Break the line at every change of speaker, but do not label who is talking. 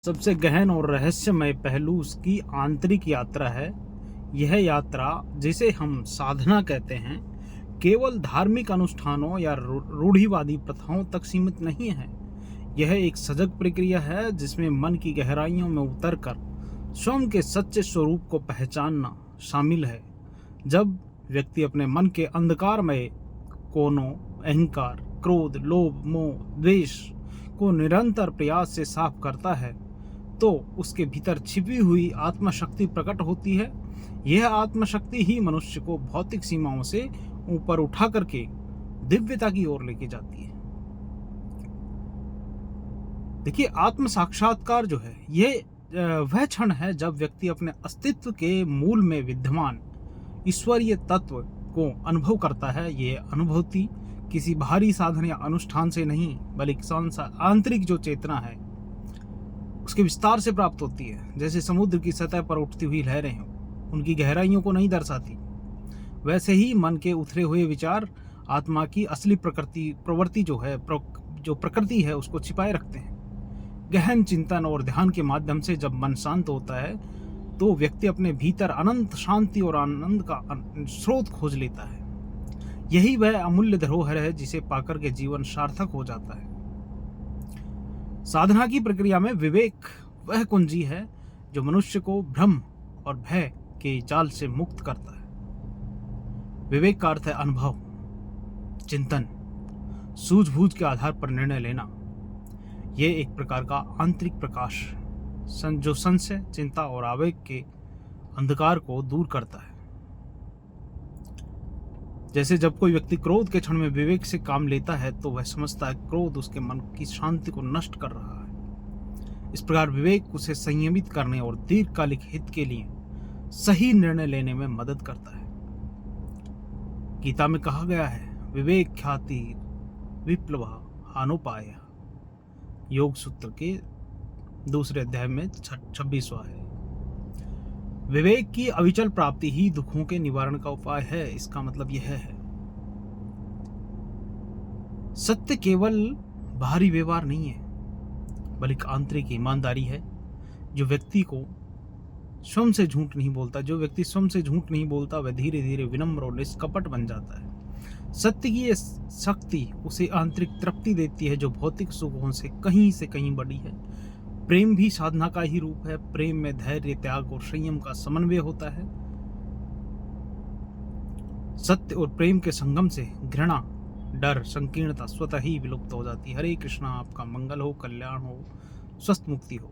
सबसे गहन और रहस्यमय पहलू उसकी आंतरिक यात्रा है। यह यात्रा, जिसे हम साधना कहते हैं, केवल धार्मिक अनुष्ठानों या रूढ़िवादी प्रथाओं तक सीमित नहीं है। यह एक सजग प्रक्रिया है जिसमें मन की गहराइयों में उतरकर स्वयं के सच्चे स्वरूप को पहचानना शामिल है। जब व्यक्ति अपने मन के अंधकारमय कोनों, अहंकार, क्रोध, लोभ, मोह, द्वेष को निरंतर प्रयास से साफ करता है, तो उसके भीतर छिपी हुई आत्मशक्ति प्रकट होती है। यह आत्मशक्ति ही मनुष्य को भौतिक सीमाओं से ऊपर उठा करके दिव्यता की ओर लेके जाती है। देखिए, आत्म साक्षात्कार जो है, यह वह क्षण है जब व्यक्ति अपने अस्तित्व के मूल में विद्यमान ईश्वरीय तत्व को अनुभव करता है। यह अनुभूति किसी बाहरी साधन या अनुष्ठान से नहीं, बल्कि आंतरिक जो चेतना है उसके विस्तार से प्राप्त होती है। जैसे समुद्र की सतह पर उठती हुई लहरें हों, उनकी गहराइयों को नहीं दर्शाती, वैसे ही मन के उथरे हुए विचार आत्मा की असली प्रवृत्ति जो प्रकृति है उसको छिपाए रखते हैं। गहन चिंतन और ध्यान के माध्यम से जब मन शांत होता है तो व्यक्ति अपने भीतर अनंत शांति और आनंद का स्रोत खोज लेता है। यही वह अमूल्य धरोहर है जिसे पाकर के जीवन सार्थक हो जाता है। साधना की प्रक्रिया में विवेक वह कुंजी है जो मनुष्य को भ्रम और भय के जाल से मुक्त करता है। विवेक का अर्थ है अनुभव, चिंतन, सूझबूझ के आधार पर निर्णय लेना। यह एक प्रकार का आंतरिक प्रकाश जो संशय, चिंता और आवेग के अंधकार को दूर करता है। जैसे जब कोई व्यक्ति क्रोध के क्षण में विवेक से काम लेता है तो वह समझता है क्रोध उसके मन की शांति को नष्ट कर रहा है। इस प्रकार विवेक उसे संयमित करने और दीर्घकालिक हित के लिए सही निर्णय लेने में मदद करता है। गीता में कहा गया है, विवेक ख्याति विप्लव हानोपाय। योग सूत्र के 2 अध्याय में 26वां है। विवेक की अविचल प्राप्ति ही दुखों के निवारण का उपाय है। इसका मतलब यह है, सत्य केवल बाहरी व्यवहार नहीं है, बल्कि आंतरिक ईमानदारी है। जो व्यक्ति स्वयं से झूठ नहीं बोलता, वह धीरे धीरे विनम्र और निष्कपट बन जाता है। सत्य की यह शक्ति उसे आंतरिक तृप्ति देती है जो भौतिक सुखों से कहीं बड़ी है। प्रेम भी साधना का ही रूप है। प्रेम में धैर्य, त्याग और संयम का समन्वय होता है। सत्य और प्रेम के संगम से घृणा, डर, संकीर्णता स्वतः ही विलुप्त हो जाती है। हरे कृष्णा। आपका मंगल हो, कल्याण हो, स्वस्थ मुक्ति हो।